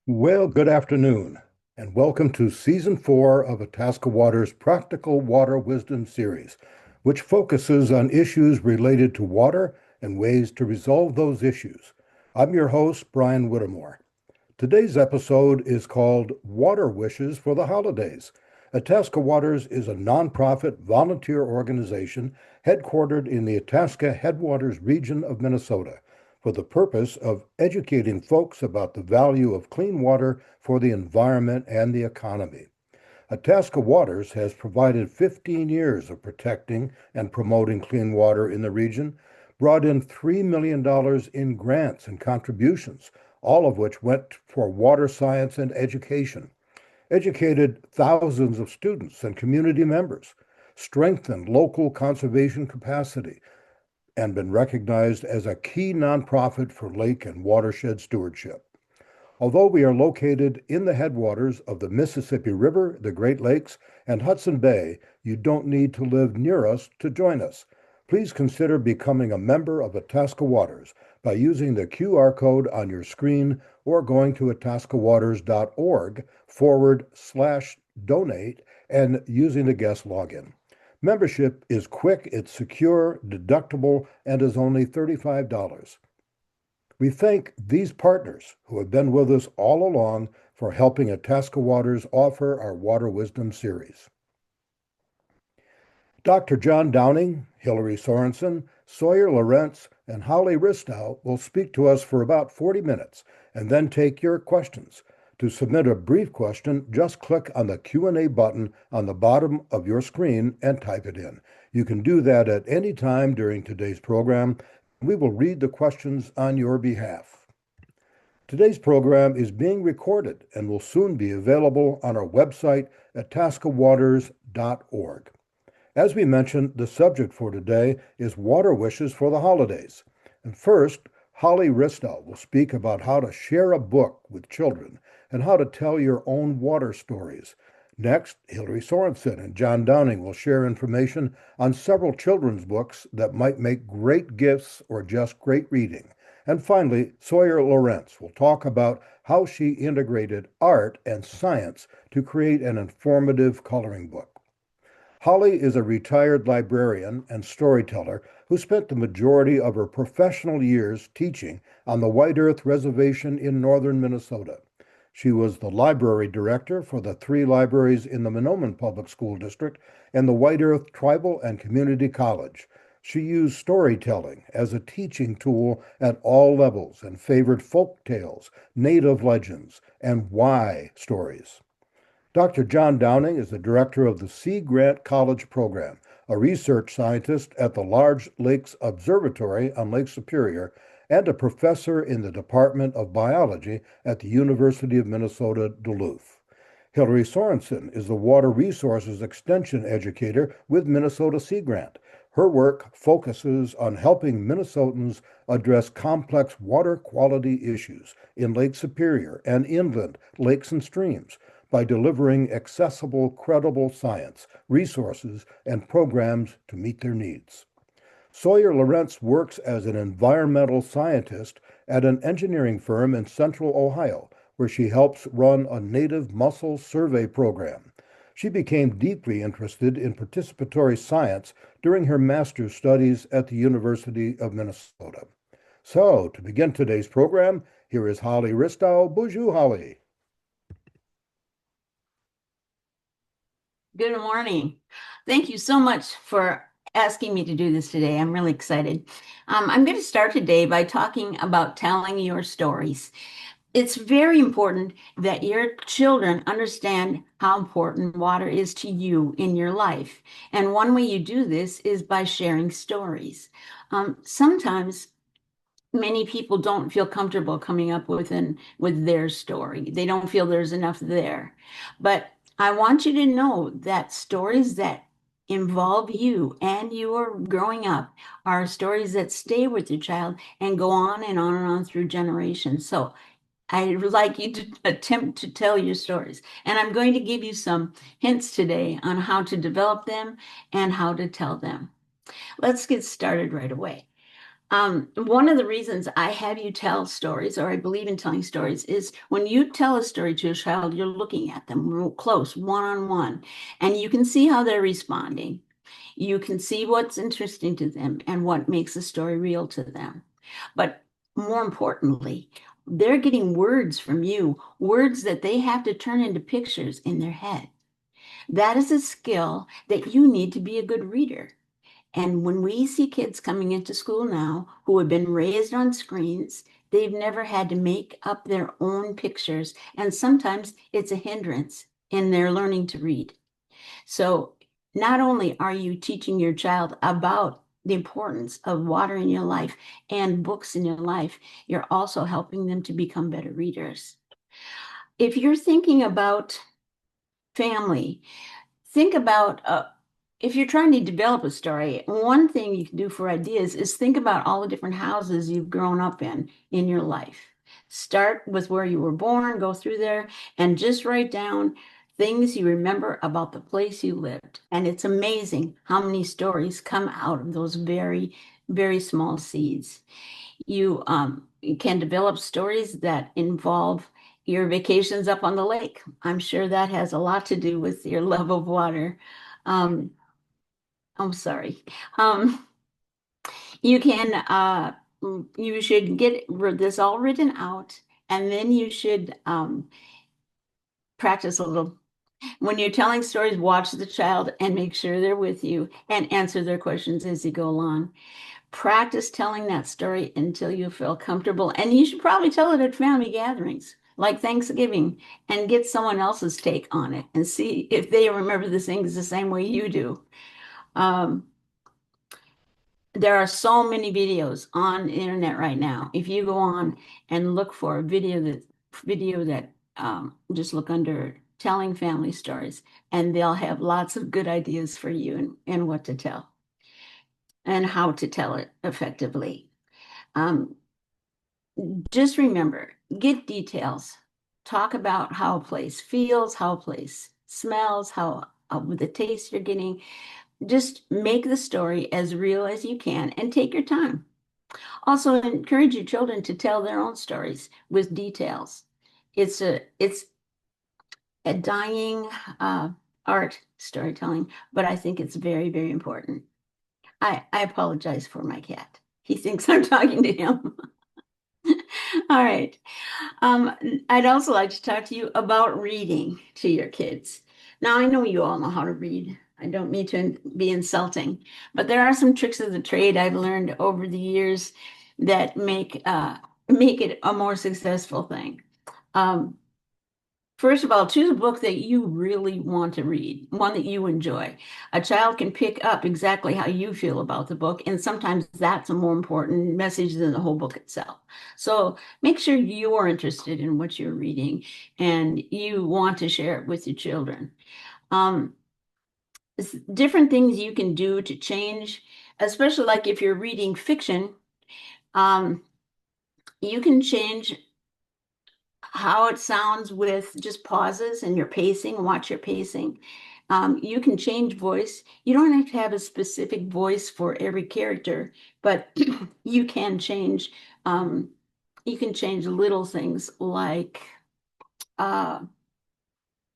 Well, good afternoon, and welcome to Season 4 of Itasca Practical Water Wisdom Series, which focuses on issues related to water and ways to resolve those issues. I'm your host, Brian Whittemore. Today's episode is called Water Wishes for the Holidays. Itasca Waters is a nonprofit volunteer organization headquartered in the Itasca Headwaters region of Minnesota for the purpose of educating folks about the value of clean water for the environment and the economy. Itasca Waters has provided 15 years of protecting and promoting clean water in the region, brought in $3 million in grants and contributions, all of which went for water science and education, educated thousands of students and community members, strengthened local conservation capacity, and been recognized as a key nonprofit for lake and watershed stewardship. Although we are located in the headwaters of the Mississippi River, the Great Lakes, and Hudson Bay, you don't need to live near us to join us. Please consider becoming a member of Itasca Waters by using the QR code on your screen or going to itascawaters.org/donate and using the guest login. Membership is quick, it's secure, deductible, and is only $35. We thank these partners who have been with us all along for helping Itasca Waters offer our Water Wisdom series. Dr. John Downing, Hilarie Sorensen, Sawyer Lorentz, and Hilarie Ristau will speak to us for about 40 minutes and then take your questions. To submit a brief question, just click on the Q&A button on the bottom of your screen and type it in. You can do that at any time during today's program. We will read the questions on your behalf. Today's program is being recorded and will soon be available on our website at itascawaters.org. As we mentioned, the subject for today is water wishes for the holidays. And first, Hilarie Ristau will speak about how to share a book with children and how to tell your own water stories. Next, Hilarie Sorensen and John Downing will share information on several children's books that might make great gifts or just great reading. And finally, Sawyer Lorentz will talk about how she integrated art and science to create an informative coloring book. Holly is a retired librarian and storyteller who spent the majority of her professional years teaching on the White Earth Reservation in northern Minnesota. She was the library director for the 3 libraries in the Mahnomen Public School District and the White Earth Tribal and Community College. She used storytelling as a teaching tool at all levels and favored folk tales, native legends, and why stories. Dr. John Downing is the director of the Sea Grant College Program, a research scientist at the Large Lakes Observatory on Lake Superior, and a professor in the Department of Biology at the University of Minnesota, Duluth. Hilarie Sorensen is the Water Resources Extension Educator with Minnesota Sea Grant. Her work focuses on helping Minnesotans address complex water quality issues in Lake Superior and inland lakes and streams by delivering accessible, credible science, resources, and programs to meet their needs. Sawyer Lorentz works as an environmental scientist at an engineering firm in central Ohio, where she helps run a native mussel survey program. She became deeply interested in participatory science during her master's studies at the University of Minnesota. So, to begin today's program, here is Hilarie Ristau. Bonjour, Hilarie. Good morning. Thank you so much for asking me to do this today. I'm really excited. I'm going to start today by talking about telling your stories. It's very important that your children understand how important water is to you in your life. And one way you do this is by sharing stories. Sometimes many people don't feel comfortable coming up with their story. They don't feel there's enough there. But I want you to know that stories that involve you and your growing up are stories that stay with your child and go on and on and on through generations. So I'd like you to attempt to tell your stories. And I'm going to give you some hints today on how to develop them and how to tell them. Let's get started right away. One of the reasons I have you tell stories, or I believe in telling stories, is when you tell a story to a child, you're looking at them real close, one on one, and you can see how they're responding. You can see what's interesting to them and what makes the story real to them. But more importantly, they're getting words from you, words that they have to turn into pictures in their head. That is a skill that you need to be a good reader. And when we see kids coming into school now who have been raised on screens, they've never had to make up their own pictures. And sometimes it's a hindrance in their learning to read. So not only are you teaching your child about the importance of water in your life and books in your life, you're also helping them to become better readers. If you're thinking about family, think about if you're trying to develop a story, one thing you can do for ideas is think about all the different houses you've grown up in your life. Start with where you were born, go through there, and just write down things you remember about the place you lived. And it's amazing how many stories come out of those very, very small seeds. You can develop stories that involve your vacations up on the lake. I'm sure that has a lot to do with your love of water. Um, I'm sorry. Um, you can you should get this all written out, and then you should practice a little. When you're telling stories, watch the child and make sure they're with you and answer their questions as you go along. Practice telling that story until you feel comfortable. And you should probably tell it at family gatherings, like Thanksgiving, and get someone else's take on it and see if they remember the things the same way you do. Um, there are so many videos on the internet right now. If you go on and look for a video that just look under telling family stories, and they'll have lots of good ideas for you and what to tell and how to tell it effectively. Um, just remember, get details. Talk about how a place feels, how a place smells, how the taste you're getting. Just make the story as real as you can and take your time. Also, encourage your children to tell their own stories with details. It's a dying art, storytelling, but I think it's very, very important. I apologize for my cat. He thinks I'm talking to him. All right. Um, I'd also like to talk to you about reading to your kids. Now, I know you all know how to read. I don't mean to be insulting, but there are some tricks of the trade I've learned over the years that make it a more successful thing. Um, First of all, choose a book that you really want to read, one that you enjoy. A child can pick up exactly how you feel about the book, and sometimes that's a more important message than the whole book itself. So make sure you are interested in what you're reading and you want to share it with your children. Um, Different things you can do to change, especially like if you're reading fiction, um, you can change how it sounds with just pauses and your pacing, watch your pacing. You can change voice. You don't have to have a specific voice for every character, but you can change um, you can change little things like uh,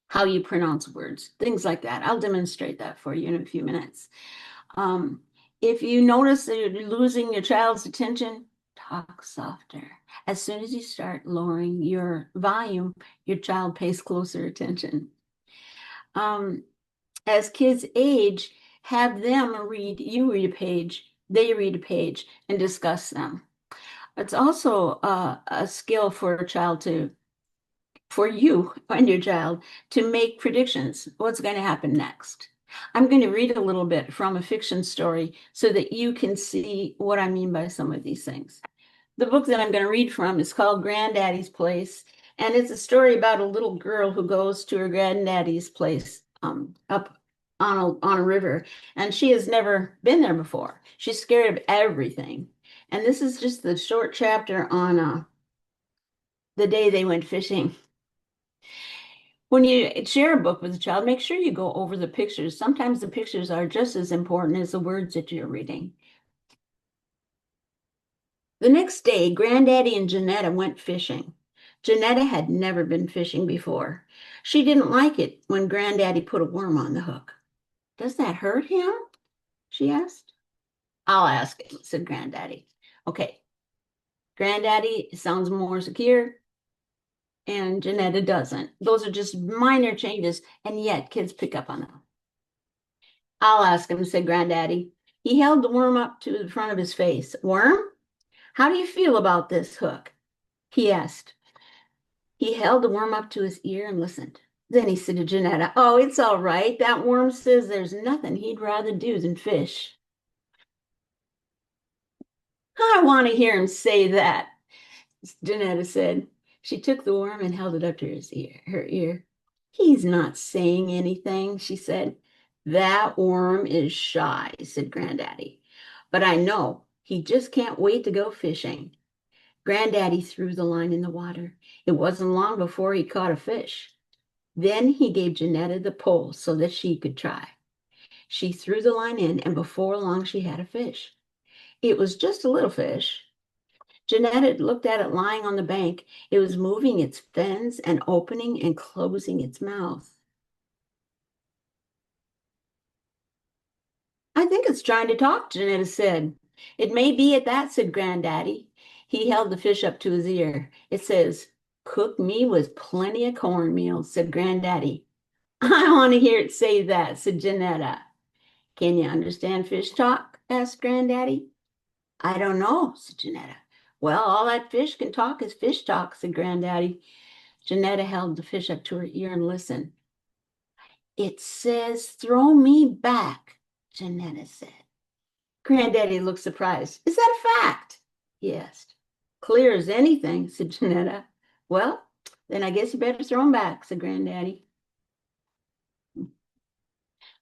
how you pronounce words, things like that. I'll demonstrate that for you in a few minutes. Um, if you notice that you're losing your child's attention, talk softer. As soon as you start lowering your volume, your child pays closer attention. Um, as kids age, have them read, you read a page, they read a page, and discuss them. It's also a skill for a child to, for you and your child to make predictions. What's going to happen next? I'm going to read a little bit from a fiction story so that you can see what I mean by some of these things. The book that I'm going to read from is called Granddaddy's Place, and it's a story about a little girl who goes to her granddaddy's place up on a river, and she has never been there before. She's scared of everything. And this is just the short chapter on the day they went fishing. When you share a book with a child, make sure you go over the pictures. Sometimes the pictures are just as important as the words that you're reading. The next day, Granddaddy and Janetta went fishing. Janetta had never been fishing before. She didn't like it when Granddaddy put a worm on the hook. Does that hurt him? She asked. I'll ask him, said Granddaddy. Okay, Granddaddy sounds more secure, and Janetta doesn't. Those are just minor changes, and yet kids pick up on them. I'll ask him, said Granddaddy. He held the worm up to the front of his face. Worm, how do you feel about this hook? He asked. He held the worm up to his ear and listened. Then he said to Janetta, oh, it's all right. That worm says there's nothing he'd rather do than fish. I want to hear him say that, Janetta said. She took the worm and held it up to her ear. He's not saying anything, she said. That worm is shy, said Granddaddy. But I know he just can't wait to go fishing. Granddaddy threw the line in the water. It wasn't long before he caught a fish. Then he gave Janetta the pole so that she could try. She threw the line in, and before long she had a fish. It was just a little fish. Janetta looked at it lying on the bank. It was moving its fins and opening and closing its mouth. I think it's trying to talk, Janetta said. It may be at that, said Granddaddy. He held the fish up to his ear. It says, cook me with plenty of cornmeal, said Granddaddy. I want to hear it say that, said Janetta. Can you understand fish talk? Asked Granddaddy. I don't know, said Janetta. Well, all that fish can talk is fish talk, said Granddaddy. Janetta held the fish up to her ear and listened. It says, throw me back, Janetta said. Granddaddy looked surprised. Is that a fact? He asked. Clear as anything, said Janetta. Well, then I guess you better throw him back, said Granddaddy.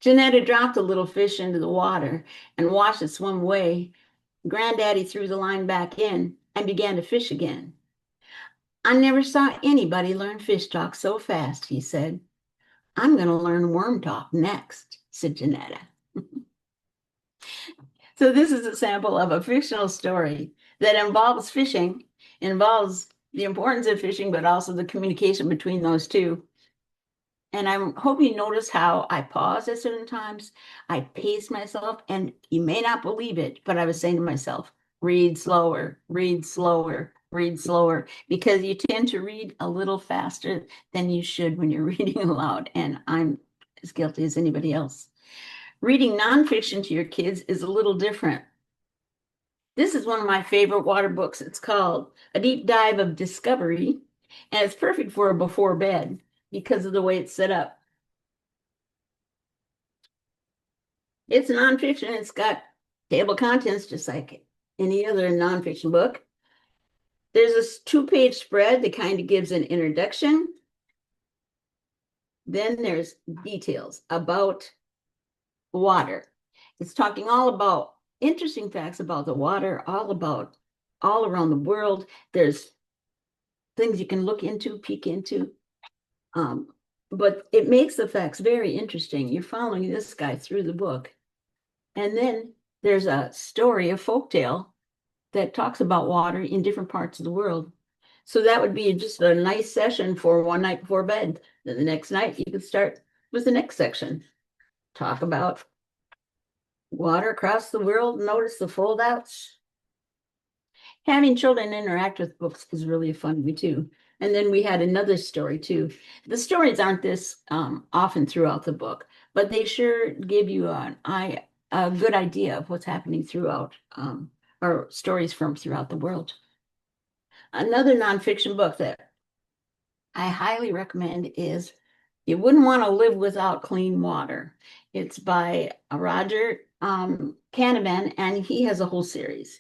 Janetta dropped the little fish into the water and watched it swim away. Granddaddy threw the line back in and began to fish again. I never saw anybody learn fish talk so fast, he said. I'm going to learn worm talk next, said Janetta. So this is a sample of a fictional story that involves fishing, involves the importance of fishing, but also the communication between those two. And I hope you notice how I pause at certain times. I pace myself, and you may not believe it, but I was saying to myself, read slower, read slower, read slower, because you tend to read a little faster than you should when you're reading aloud. And I'm as guilty as anybody else. Reading nonfiction to your kids is a little different. This is one of my favorite water books. It's called A Deep Dive of Discovery, and it's perfect for before bed because of the way it's set up. It's nonfiction. It's got table of contents just like any other nonfiction book. There's a two-page spread that kind of gives an introduction. Then there's details about water. It's talking all about interesting facts about the water, all around the world. There's things you can look into, peek into. But it makes the facts very interesting. You're following this guy through the book. And then there's a story, a folktale that talks about water in different parts of the world. So that would be just a nice session for one night before bed. Then the next night you could start with the next section. Talk about water across the world, notice the foldouts. Having children interact with books is really fun to me too. And then we had another story too. The stories aren't this often throughout the book, but they sure give you a good idea of what's happening throughout, or stories from throughout the world. Another nonfiction book that I highly recommend is You Wouldn't Want to Live Without Clean Water. It's by Roger Canavan, and he has a whole series.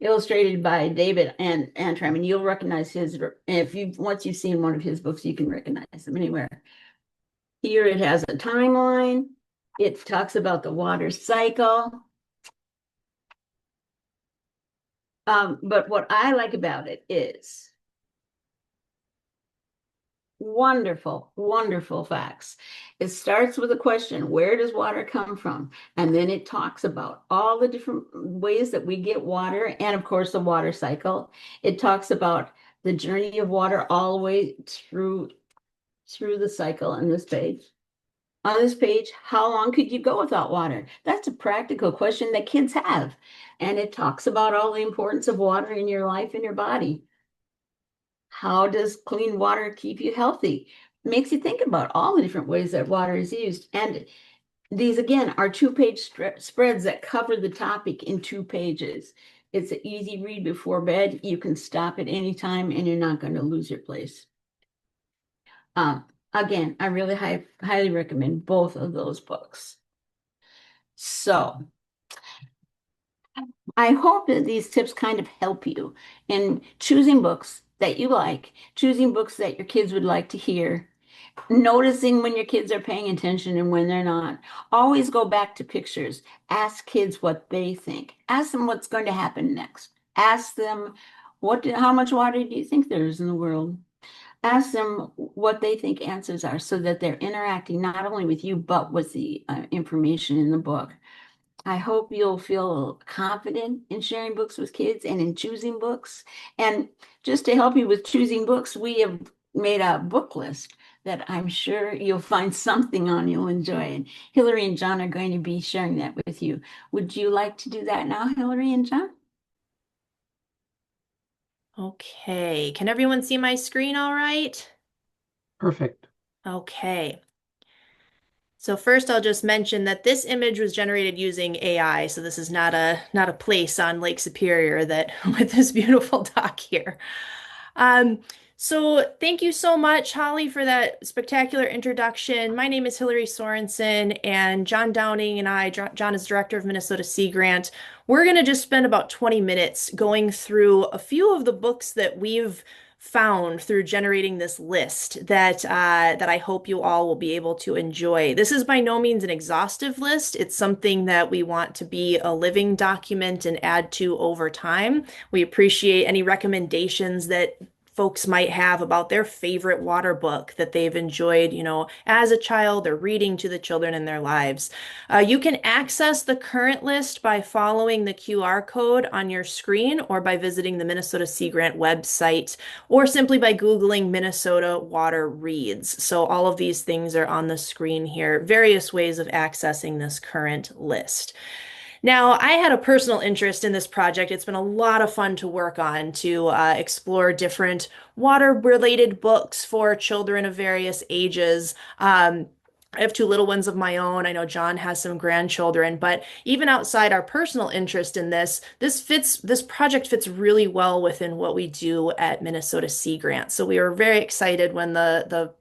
Illustrated by David and Antrim, and you'll recognize his, once you've seen one of his books, you can recognize them anywhere. Here it has a timeline. It talks about the water cycle. But what I like about it is wonderful, wonderful facts. It starts with a question, where does water come from? And then it talks about all the different ways that we get water and of course the water cycle. It talks about the journey of water all the way through the cycle on this page. On this page, how long could you go without water? That's a practical question that kids have. And it talks about all the importance of water in your life and your body. How does clean water keep you healthy? Makes you think about all the different ways that water is used. And these, again, are two-page spreads that cover the topic in 2 pages. It's an easy read before bed. You can stop at any time and you're not going to lose your place. Again, I really highly recommend both of those books. So I hope that these tips kind of help you in choosing books that you like, choosing books that your kids would like to hear, noticing when your kids are paying attention and when they're not. Always go back to pictures. Ask kids what they think. Ask them what's going to happen next. Ask them how much water do you think there is in the world? Ask them what they think answers are so that they're interacting not only with you, but with the information in the book. I hope you'll feel confident in sharing books with kids and in choosing books. And just to help you with choosing books, we have made a book list that I'm sure you'll find something on you'll enjoy. And Hilarie and John are going to be sharing that with you. Would you like to do that now, Hilarie and John? Okay, can everyone see my screen all right? Perfect. Okay. So first I'll just mention that this image was generated using AI, so this is not a place on Lake Superior that with this beautiful dock here. So thank you so much, Holly, for that spectacular introduction. My name is Hilarie Sorensen, and John Downing and I, John is director of Minnesota Sea Grant. We're going to just spend about 20 minutes going through a few of the books that we've found through generating this list that I hope you all will be able to enjoy. This is by no means an exhaustive list. It's something that we want to be a living document and add to over time. We appreciate any recommendations that folks might have about their favorite water book that they've enjoyed, as a child or reading to the children in their lives. You can access the current list by following the QR code on your screen or by visiting the Minnesota Sea Grant website or simply by Googling Minnesota Water Reads. So all of these things are on the screen here, various ways of accessing this current list. Now, I had a personal interest in this project. It's been a lot of fun to work on to explore different water-related books for children of various ages. I have 2 little ones of my own. I know John has some grandchildren, but even outside our personal interest in this project fits really well within what we do at Minnesota Sea Grant. So we were very excited when the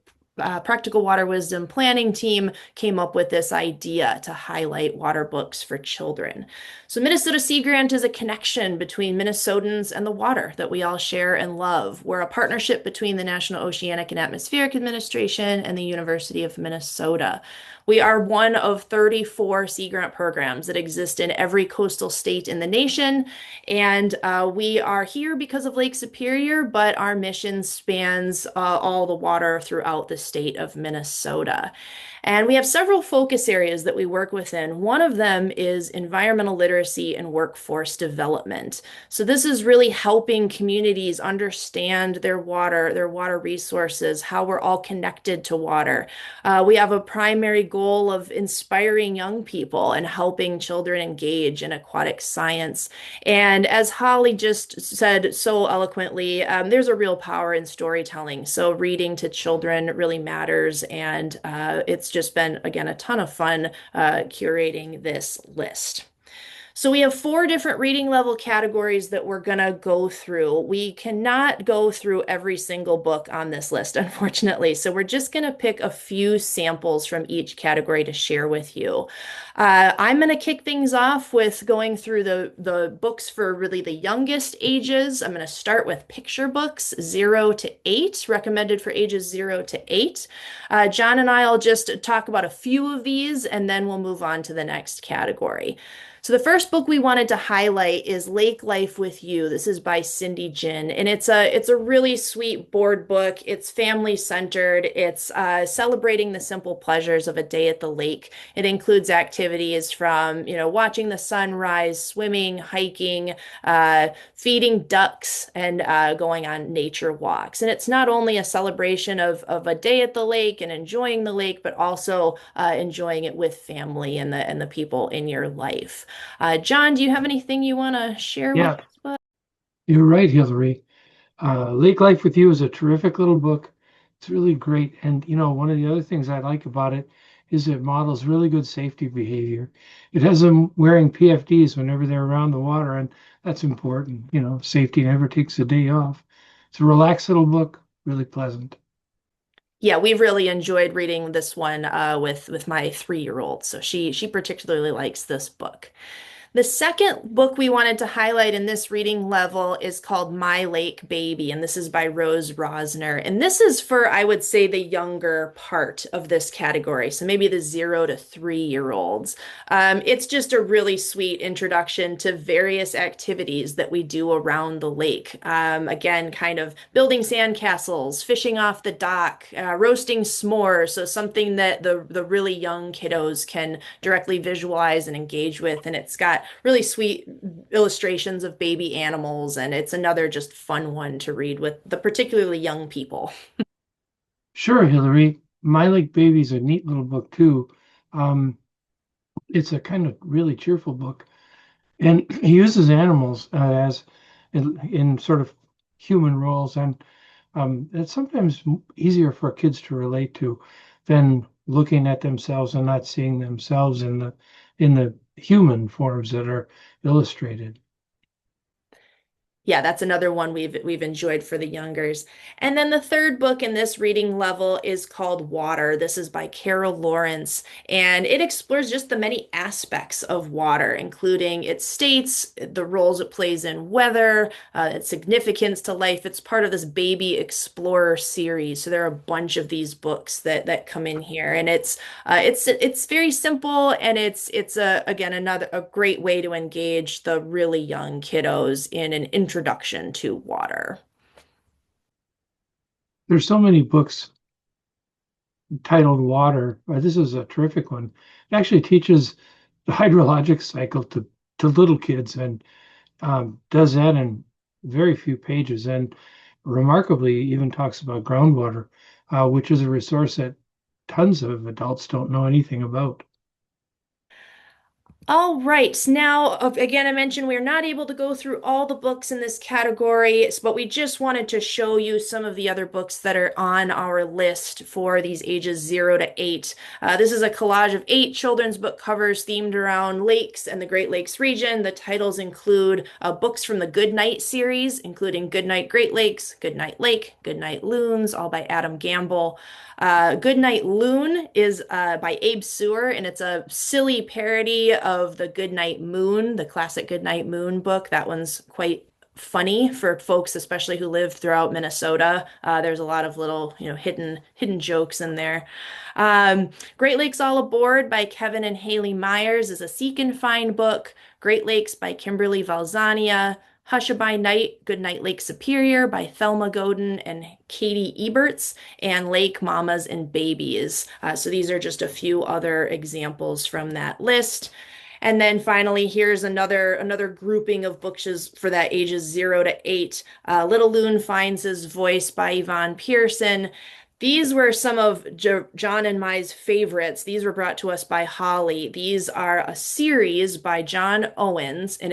Practical Water Wisdom planning team came up with this idea to highlight water books for children. So Minnesota Sea Grant is a connection between Minnesotans and the water that we all share and love. We're a partnership between the National Oceanic and Atmospheric Administration and the University of Minnesota. We are one of 34 Sea Grant programs that exist in every coastal state in the nation, and we are here because of Lake Superior, but our mission spans all the water throughout the state of Minnesota. And we have several focus areas that we work within. One of them is environmental literacy and workforce development. So this is really helping communities understand their water resources, how we're all connected to water. We have a primary goal of inspiring young people and helping children engage in aquatic science. And as Holly just said so eloquently, there's a real power in storytelling. So reading to children really matters, and it's just been, again, a ton of fun curating this list. So we have 4 different reading level categories that we're going to go through. We cannot go through every single book on this list, unfortunately. So we're just going to pick a few samples from each category to share with you. I'm going to kick things off with going through the books for really the youngest ages. I'm going to start with picture books, 0 to 8, recommended for ages 0 to 8. John and I will just talk about a few of these, and then we'll move on to the next category. So the first book we wanted to highlight is Lake Life with You. This is by Cindy Jin, and it's a really sweet board book. It's family centered. It's celebrating the simple pleasures of a day at the lake. It includes activities from, watching the sunrise, swimming, hiking, feeding ducks, and going on nature walks. And it's not only a celebration of a day at the lake and enjoying the lake, but also enjoying it with family and the people in your life. John, do you have anything you want to share with Yeah, us? Book? you're right, Hilarie. Lake Life with You is a terrific little book. It's really great. And, one of the other things I like about it is it models really good safety behavior. It has them wearing PFDs whenever they're around the water, and that's important. Safety never takes a day off. It's a relaxed little book, really pleasant. Yeah, we really enjoyed reading this one with my 3-year-old. So she particularly likes this book. The second book we wanted to highlight in this reading level is called My Lake Baby, and this is by Rose Rosner. And this is for, I would say, the younger part of this category, so maybe the 0 to 3-year-olds. It's just a really sweet introduction to various activities that we do around the lake. Again, kind of building sandcastles, fishing off the dock, roasting s'mores, so something that the really young kiddos can directly visualize and engage with, and it's got really sweet illustrations of baby animals, and it's another just fun one to read with the particularly young people. Sure, Hilarie. My Lake Baby is a neat little book too. It's a kind of really cheerful book, and he uses animals as in sort of human roles, and it's sometimes easier for kids to relate to than looking at themselves and not seeing themselves in the human forms that are illustrated. Yeah, that's another one we've enjoyed for the youngers. And then the third book in this reading level is called Water. This is by Sawyer Lorentz, and it explores just the many aspects of water, including its states, the roles it plays in weather, its significance to life. It's part of this Baby Explorer series. So there are a bunch of these books that come in here, and it's very simple, and it's again a great way to engage the really young kiddos in an introduction to water. There's so many books titled Water. This is a terrific one. It actually teaches the hydrologic cycle to little kids, and does that in very few pages, and remarkably even talks about groundwater, which is a resource that tons of adults don't know anything about. All right. Now, again, I mentioned we're not able to go through all the books in this category, but we just wanted to show you some of the other books that are on our list for these ages 0 to 8. This is a collage of 8 children's book covers themed around lakes and the Great Lakes region. The titles include books from the Good Night series, including Good Night Great Lakes, Good Night Lake, Good Night Loons, all by Adam Gamble. Good Night Loon is by Abe Sewer, and it's a silly parody of the Goodnight Moon, the classic Goodnight Moon book. That one's quite funny for folks, especially who live throughout Minnesota. There's a lot of little, hidden jokes in there. Great Lakes All Aboard by Kevin and Haley Myers is a seek and find book. Great Lakes by Kimberly Valzania. Hushabye Night, Goodnight Lake Superior by Thelma Godin and Katie Eberts, and Lake Mamas and Babies. So these are just a few other examples from that list. And then finally, here's another grouping of books for that ages 0 to 8. Little Loon Finds His Voice by Yvonne Pearson. These were some of John and my's favorites. These were brought to us by Holly. These are a series by John Owens, and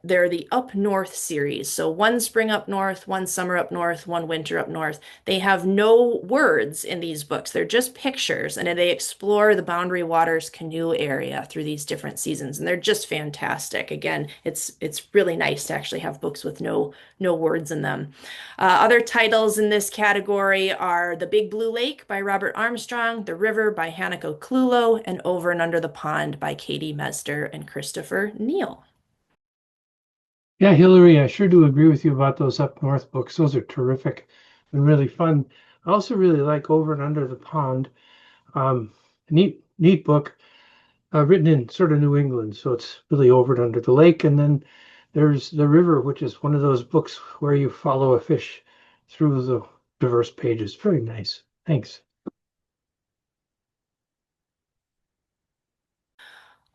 they're the Up North series. So one spring up north, one summer up north, one winter up north. They have no words in these books. They're just pictures, and they explore the Boundary Waters canoe area through these different seasons, and they're just fantastic. Again, it's really nice to actually have books with no words in them. Other titles in this category are The Big Blue Lake by Robert Armstrong, The River by Hanako Klulo, and Over and Under the Pond by Katie Mesder and Christopher Neal. Yeah, Hilarie, I sure do agree with you about those Up North books. Those are terrific and really fun. I also really like Over and Under the Pond. Neat book. written in sort of New England, so it's really over and under the lake. And then there's The River, which is one of those books where you follow a fish through the diverse pages. Very nice. Thanks.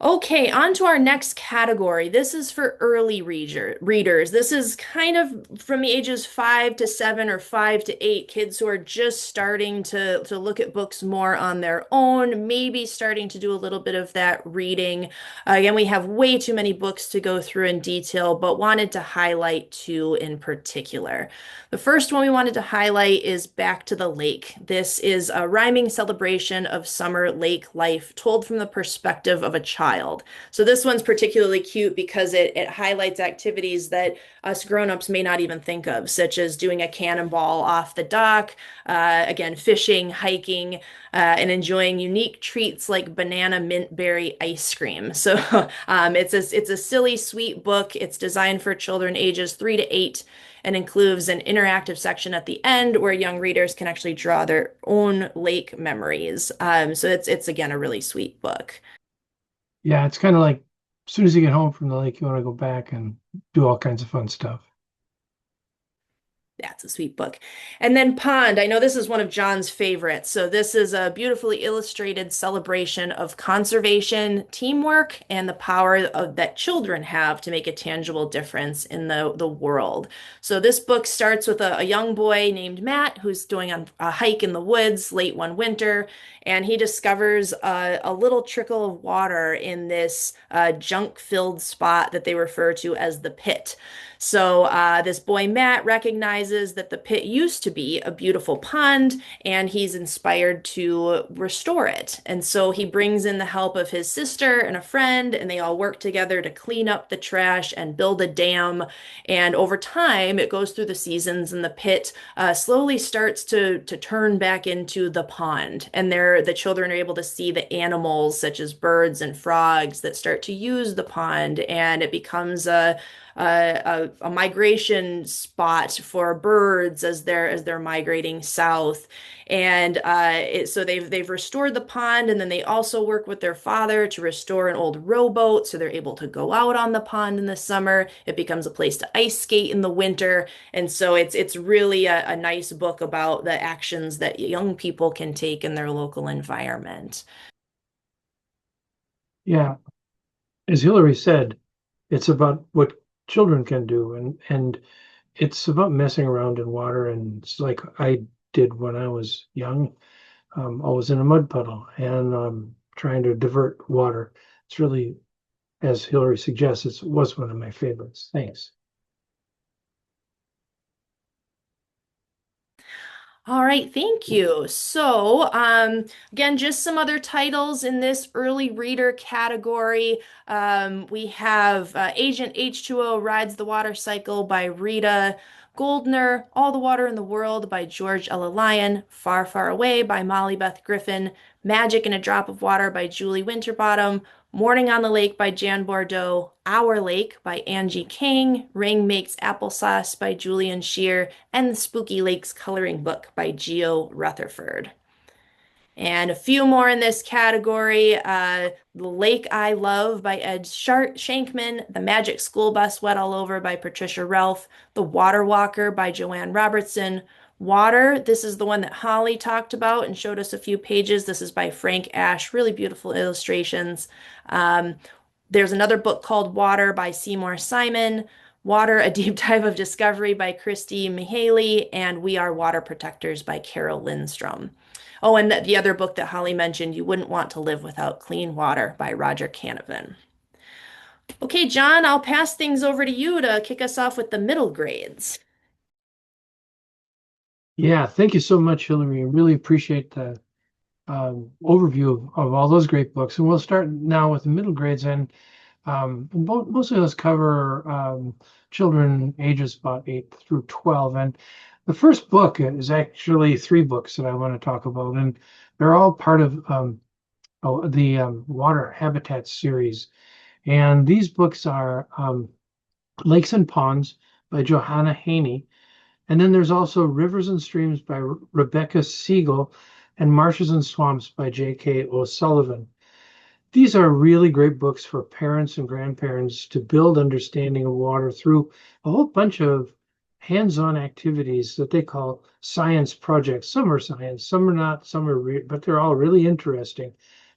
Okay, on to our next category. This is for early readers. This is kind of from the ages 5 to 7 or 5 to 8, kids who are just starting to look at books more on their own, maybe starting to do a little bit of that reading. Again, we have way too many books to go through in detail, but wanted to highlight two in particular. The first one we wanted to highlight is Back to the Lake. This is a rhyming celebration of summer lake life told from the perspective of a child. So this one's particularly cute because it highlights activities that us grown-ups may not even think of, such as doing a cannonball off the dock, again, fishing, hiking, and enjoying unique treats like banana mint berry ice cream. So it's a silly, sweet book. It's designed for children ages 3 to 8 and includes an interactive section at the end where young readers can actually draw their own lake memories. So it's again a really sweet book. Yeah, it's kind of like as soon as you get home from the lake, you want to go back and do all kinds of fun stuff. Yeah, it's a sweet book. And then Pond. I know this is one of John's favorites. So this is a beautifully illustrated celebration of conservation, teamwork, and the that children have to make a tangible difference in the world. So this book starts with a young boy named Matt who's doing a hike in the woods late one winter, and he discovers a little trickle of water in this junk-filled spot that they refer to as the pit. So this boy Matt recognizes that the pit used to be a beautiful pond, and he's inspired to restore it. And so he brings in the help of his sister and a friend, and they all work together to clean up the trash and build a dam. And over time, it goes through the seasons, and the pit slowly starts to turn back into the pond. And the children are able to see the animals, such as birds and frogs, that start to use the pond, and it becomes a migration spot for birds as they're migrating south. And so they've restored the pond, and then they also work with their father to restore an old rowboat, so they're able to go out on the pond in the summer. It becomes a place to ice skate in the winter, and so it's really a nice book about the actions that young people can take in their local environment. Yeah, as Hilarie said, it's about what children can do, and it's about messing around in water, and it's like I did when I was young, always in a mud puddle and trying to divert water. It's really, as Hilarie suggests, it was one of my favorites. Thanks. All right, thank you. So, again, just some other titles in this early reader category. We have Agent H2O Rides the Water Cycle by Rita Goldner, All the Water in the World by George Ella Lyon, Far, Far Away by Molly Beth Griffin, Magic in a Drop of Water by Julie Winterbottom, Morning on the Lake by Jan Bordeaux, Our Lake by Angie King, Ring Makes Applesauce by Julian Shear, and The Spooky Lakes Coloring Book by Geo Rutherford. And a few more in this category, The Lake I Love by Ed Shankman, The Magic School Bus Wet All Over by Patricia Ralph, The Water Walker by Joanne Robertson, Water, this is the one that Holly talked about and showed us a few pages. This is by Frank Ash, really beautiful illustrations. There's another book called Water by Seymour Simon, Water, A Deep Dive of Discovery by Christy Mihaly, and We Are Water Protectors by Carol Lindstrom. Oh, and the other book that Holly mentioned, You Wouldn't Want to Live Without Clean Water by Roger Canavan. Okay, John, I'll pass things over to you to kick us off with the middle grades. Yeah, thank you so much, Hilarie. I really appreciate the overview of all those great books. And we'll start now with the middle grades, and mostly let's cover children ages about 8 through 12. And the first book is actually 3 books that I want to talk about, and they're all part of the Water Habitats series. And these books are Lakes and Ponds by Johanna Haney. And then there's also Rivers and Streams by Rebecca Siegel and Marshes and Swamps by J.K. O'Sullivan. These are really great books for parents and grandparents to build understanding of water through a whole bunch of hands-on activities that they call science projects. Some are science, some are not, but they're all really interesting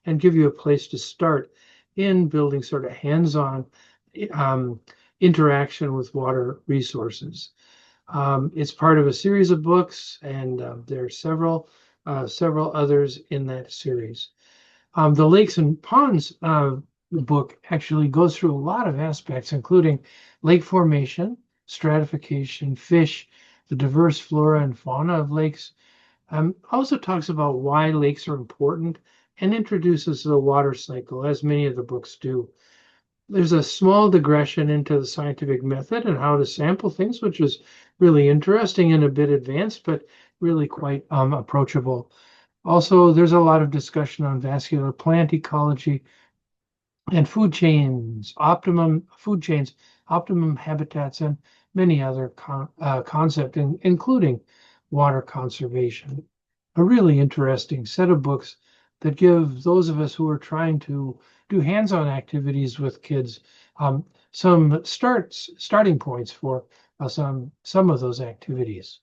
and give you a place to start in building sort of hands-on interaction with water resources. It's part of a series of books, and there are several others in that series. The Lakes and Ponds book actually goes through a lot of aspects, including lake formation, stratification, fish, the diverse flora and fauna of lakes. Also talks about why lakes are important and introduces the water cycle, as many of the books do. There's a small digression into the scientific method and how to sample things, which is really interesting and a bit advanced, but really quite approachable. Also, there's a lot of discussion on vascular plant ecology and food chains, optimum habitats, and many other concepts, including water conservation. A really interesting set of books that give those of us who are trying to do hands-on activities with kids some starting points for some of those activities.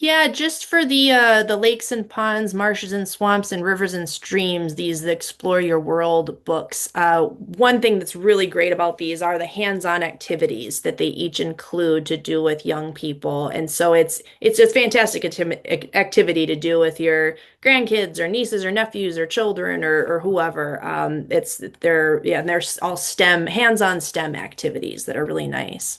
Yeah, just for the lakes and ponds, marshes and swamps and rivers and streams, these Explore Your World books. One thing that's really great about these are the hands-on activities that they each include to do with young people. And so it's a fantastic activity to do with your grandkids or nieces or nephews or children or whoever. And they're all hands-on STEM activities that are really nice.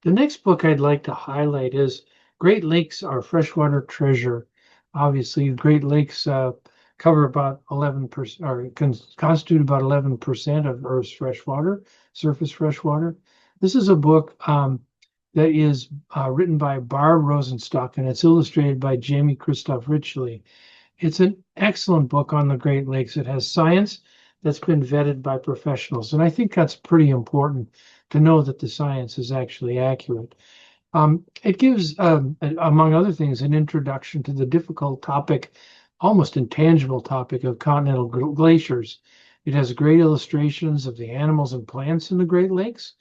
The next book I'd like to highlight is Great Lakes Are Freshwater Treasure. Obviously, Great Lakes cover about 11%, or constitute about 11% of Earth's freshwater, surface freshwater. This is a book that is written by Barb Rosenstock, and it's illustrated by Jamie Christoph Richley. It's an excellent book on the Great Lakes. It has science that's been vetted by professionals, and I think that's pretty important to know that the science is actually accurate. It gives, among other things, an introduction to the difficult topic, almost intangible topic of continental glaciers. It has great illustrations of the animals and plants in the Great Lakes.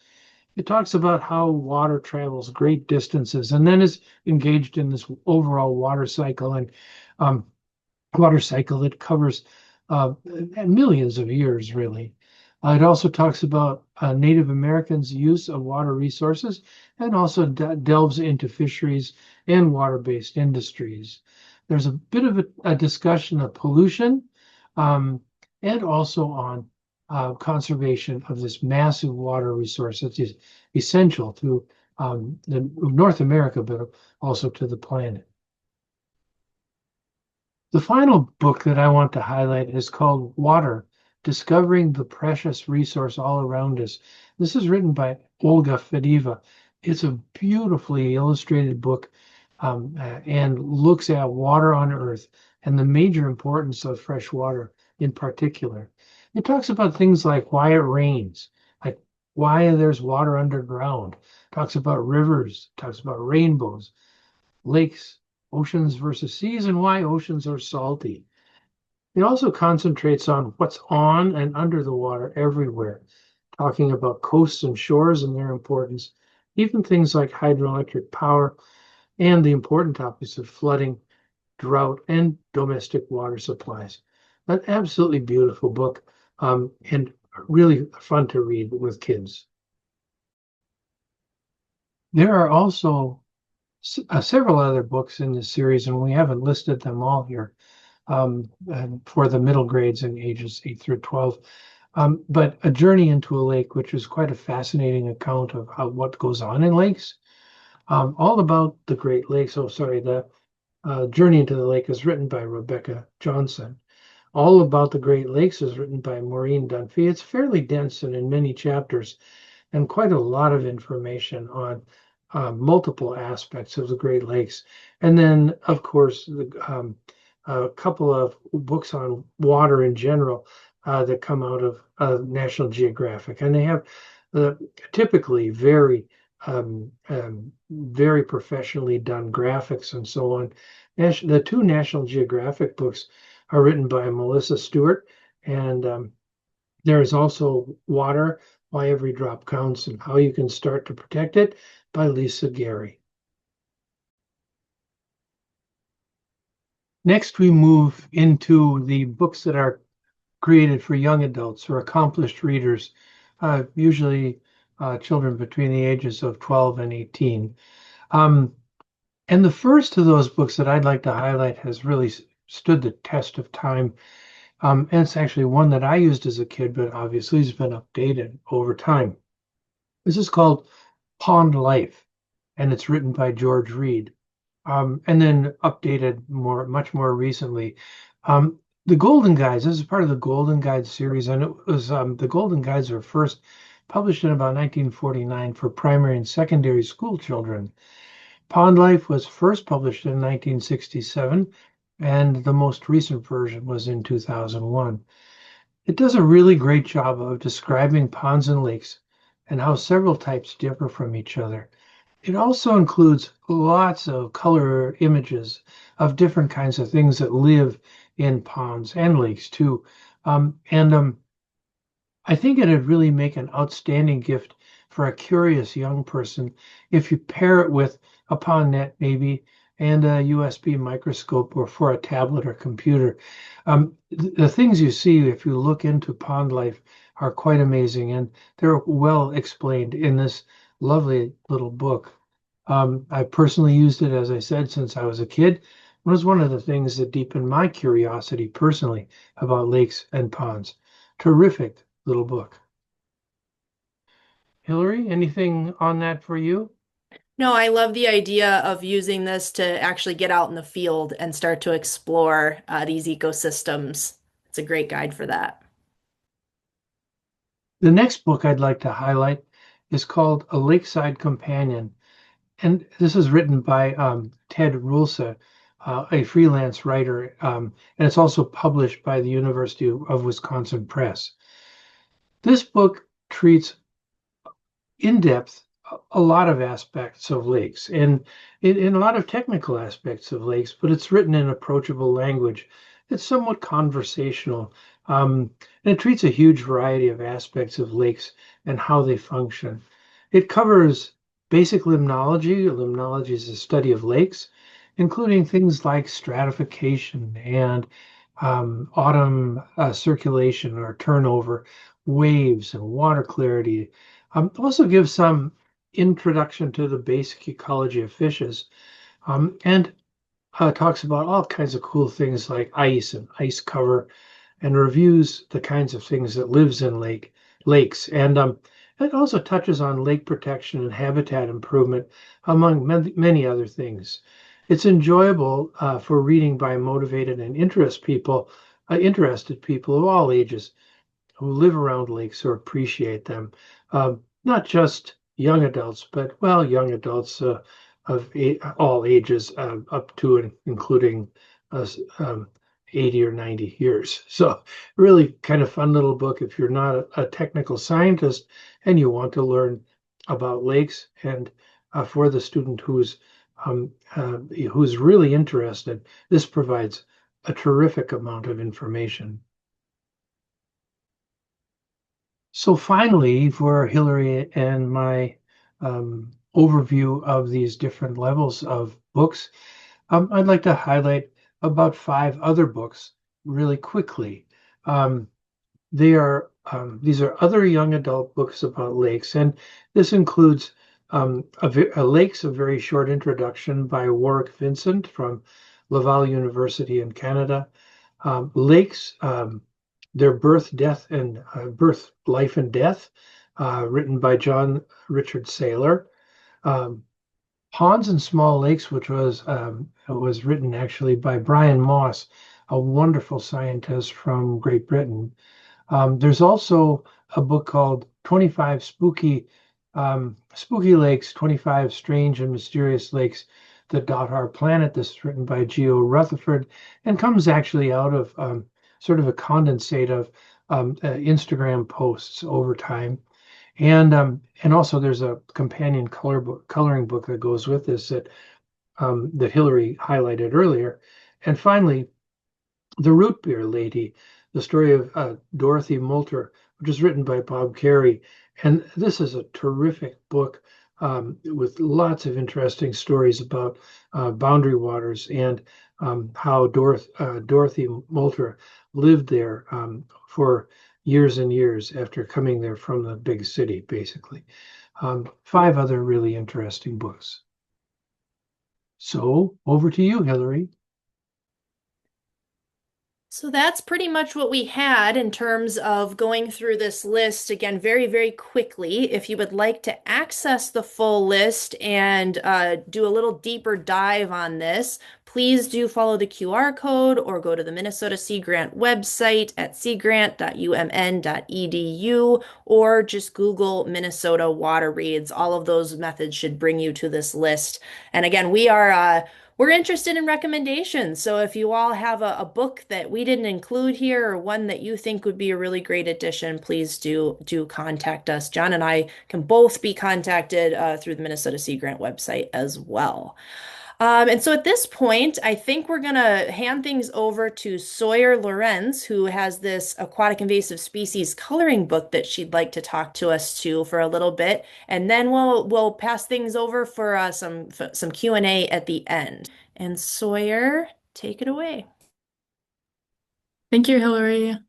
It talks about how water travels great distances and then is engaged in this overall water cycle that covers millions of years, really. It also talks about Native Americans' use of water resources and also delves into fisheries and water-based industries. There's a bit of a discussion of pollution and also on conservation of this massive water resource that is essential to North America, but also to the planet. The final book that I want to highlight is called Water: Discovering the Precious Resource All Around Us. This is written by Olga Fediva. It's a beautifully illustrated book and looks at water on Earth and the major importance of fresh water in particular. It talks about things like why it rains, like why there's water underground. It talks about rivers, talks about rainbows, lakes, oceans versus seas, and why oceans are salty. It also concentrates on what's on and under the water everywhere, talking about coasts and shores and their importance, even things like hydroelectric power and the important topics of flooding, drought, and domestic water supplies. An absolutely beautiful book and really fun to read with kids. There are also several other books in this series, and we haven't listed them all here. For the middle grades and ages 8 through 12. But A Journey into a Lake, which is quite a fascinating account of what goes on in lakes. All about the Great Lakes. The Journey into the Lake is written by Rebecca Johnson. All About the Great Lakes is written by Maureen Dunphy. It's fairly dense and in many chapters, and quite a lot of information on multiple aspects of the Great Lakes. And then, of course, a couple of books on water in general that come out of National Geographic, and they have typically very professionally done graphics and so on. The two National Geographic books are written by Melissa Stewart. And there is also Water, Why Every Drop Counts and How You Can Start to Protect It by Lisa Gary. Next, we move into the books that are created for young adults or accomplished readers, usually children between the ages of 12 and 18. And the first of those books that I'd like to highlight has really stood the test of time. And it's actually one that I used as a kid, but obviously has been updated over time. This is called Pond Life, and it's written by George Reed, and then updated much more recently. The Golden Guides, this is part of the Golden Guides series, and it was the Golden Guides were first published in about 1949 for primary and secondary school children. Pond Life was first published in 1967, and the most recent version was in 2001. It does a really great job of describing ponds and lakes and how several types differ from each other. It also includes lots of color images of different kinds of things that live in ponds and lakes too. I think it'd really make an outstanding gift for a curious young person if you pair it with a pond net maybe and a USB microscope or for a tablet or computer. The things you see if you look into pond life are quite amazing, and they're well explained in this lovely little book. I personally used it, as I said, since I was a kid. It was one of the things that deepened my curiosity personally about lakes and ponds. Terrific little book. Hilarie, anything on that for you? No, I love the idea of using this to actually get out in the field and start to explore these ecosystems. It's a great guide for that. The next book I'd like to highlight is called A Lakeside Companion. And this is written by Ted Rulsa, a freelance writer, and it's also published by the University of Wisconsin Press. This book treats in depth a lot of aspects of lakes and in a lot of technical aspects of lakes, but it's written in approachable language. It's somewhat conversational, and it treats a huge variety of aspects of lakes and how they function. It covers basic limnology. Limnology is the study of lakes, including things like stratification and autumn circulation or turnover, waves and water clarity. Also gives some introduction to the basic ecology of fishes, and talks about all kinds of cool things like ice and ice cover, and reviews the kinds of things that lives in lakes. And it also touches on lake protection and habitat improvement, among many other things. It's enjoyable for reading by motivated and interested people of all ages who live around lakes or appreciate them. Not just young adults, but young adults of all ages, up to and including 80 or 90 years. So really kind of fun little book if you're not a technical scientist and you want to learn about lakes, and for the student who's really interested, this provides a terrific amount of information. So finally, for Hilarie and my overview of these different levels of books, I'd like to highlight about 5 other books really quickly. These are other young adult books about lakes, and this includes Lakes, a very short introduction by Warwick Vincent from Laval University in Canada. Lakes, Their Birth, Life, and Death, written by John Richard Saylor. Ponds and Small Lakes, which was written actually by Brian Moss, a wonderful scientist from Great Britain. There's also a book called 25 Spooky Lakes, 25 Strange and Mysterious Lakes That Dot Our Planet. This is written by Geo Rutherford and comes actually out of sort of a condensate of Instagram posts over time. And also there's a companion coloring book that goes with this that Hilarie highlighted earlier. And finally, The Root Beer Lady, the story of Dorothy Moulter, which is written by Bob Carey. And this is a terrific book with lots of interesting stories about boundary waters and how Dorothy Moulter lived there for years and years after coming there from the big city, basically. 5 other really interesting books. So over to you, Hilarie. So that's pretty much what we had in terms of going through this list again very, very quickly. If you would like to access the full list and do a little deeper dive on this, please do follow the QR code or go to the Minnesota Sea Grant website at seagrant.umn.edu or just Google Minnesota Water Reads. All of those methods should bring you to this list. And again, we're interested in recommendations. So if you all have a book that we didn't include here or one that you think would be a really great addition, please do contact us. John and I can both be contacted through the Minnesota Sea Grant website as well. And so at this point, I think we're going to hand things over to Sawyer Lorentz, who has this aquatic invasive species coloring book that she'd like to talk to us to for a little bit, and then we'll pass things over for some Q&A at the end. And Sawyer, take it away. Thank you, Hilarie.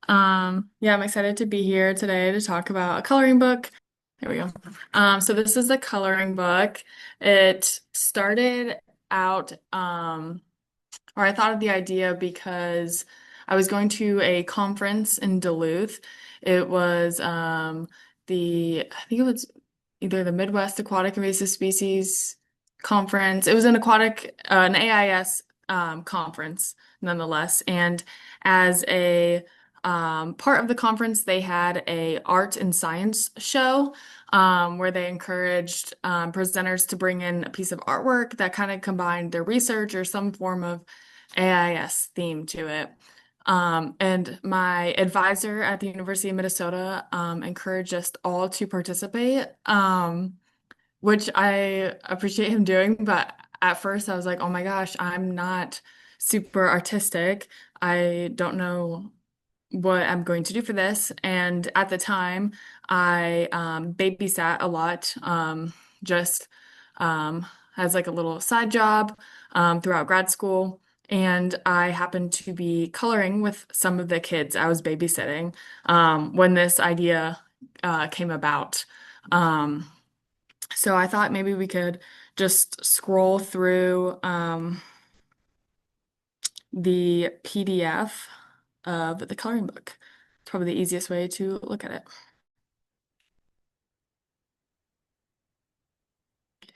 Yeah, I'm excited to be here today to talk about a coloring book. There we go. So this is a coloring book. It started out, or I thought of the idea because I was going to a conference in Duluth. It was I think it was either the Midwest Aquatic Invasive Species Conference. It was an AIS conference, nonetheless. And as a part of the conference, they had a art and science show where they encouraged presenters to bring in a piece of artwork that kind of combined their research or some form of AIS theme to it. And my advisor at the University of Minnesota encouraged us all to participate, which I appreciate him doing. But at first, I was like, oh my gosh, I'm not super artistic. I don't know what I'm going to do for this. And at the time, I babysat a lot, just as like a little side job throughout grad school. And I happened to be coloring with some of the kids I was babysitting when this idea came about. So I thought maybe we could just scroll through the PDF of the coloring book. It's probably the easiest way to look at it.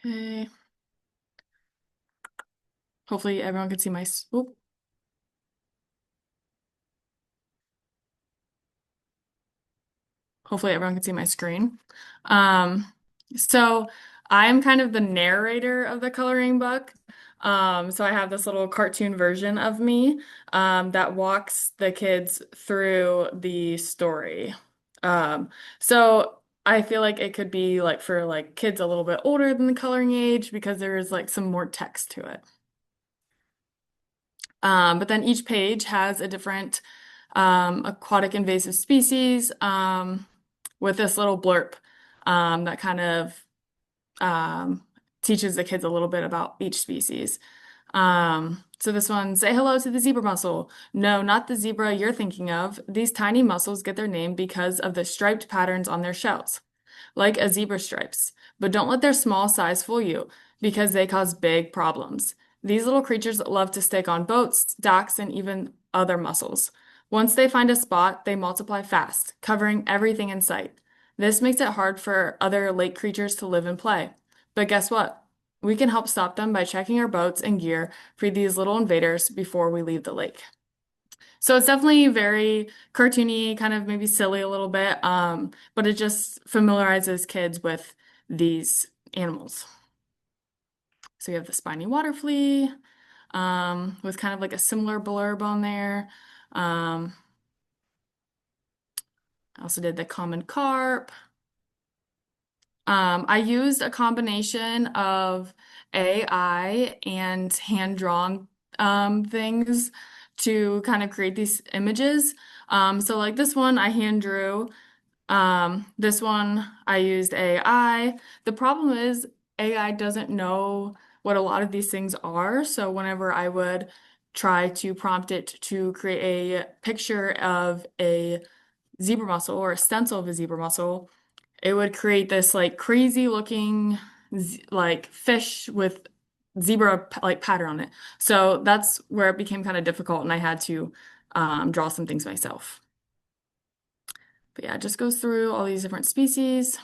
Okay. Hopefully everyone can see my, oop. Hopefully everyone can see my screen. So I'm kind of the narrator of the coloring book. So I have this little cartoon version of me that walks the kids through the story. So I feel like it could be like for like kids a little bit older than the coloring age because there is like some more text to it. But then each page has a different aquatic invasive species with this little blurb that kind of teaches the kids a little bit about each species. So this one, say hello to the zebra mussel. No, not the zebra you're thinking of. These tiny mussels get their name because of the striped patterns on their shells, like a zebra stripes. But don't let their small size fool you, because they cause big problems. These little creatures love to stick on boats, docks, and even other mussels. Once they find a spot, they multiply fast, covering everything in sight. This makes it hard for other lake creatures to live and play. But guess what? We can help stop them by checking our boats and gear for these little invaders before we leave the lake. So it's definitely very cartoony, kind of maybe silly a little bit, but it just familiarizes kids with these animals. So we have the spiny water flea with kind of like a similar blurb on there. I also did the common carp. I used a combination of AI and hand-drawn things to kind of create these images. So like this one I hand drew. This one I used AI. The problem is AI doesn't know what a lot of these things are. So whenever I would try to prompt it to create a picture of a zebra mussel or a stencil of a zebra mussel, it would create this like crazy looking like fish with zebra like pattern on it. So that's where it became kind of difficult, and I had to draw some things myself. But yeah, it just goes through all these different species.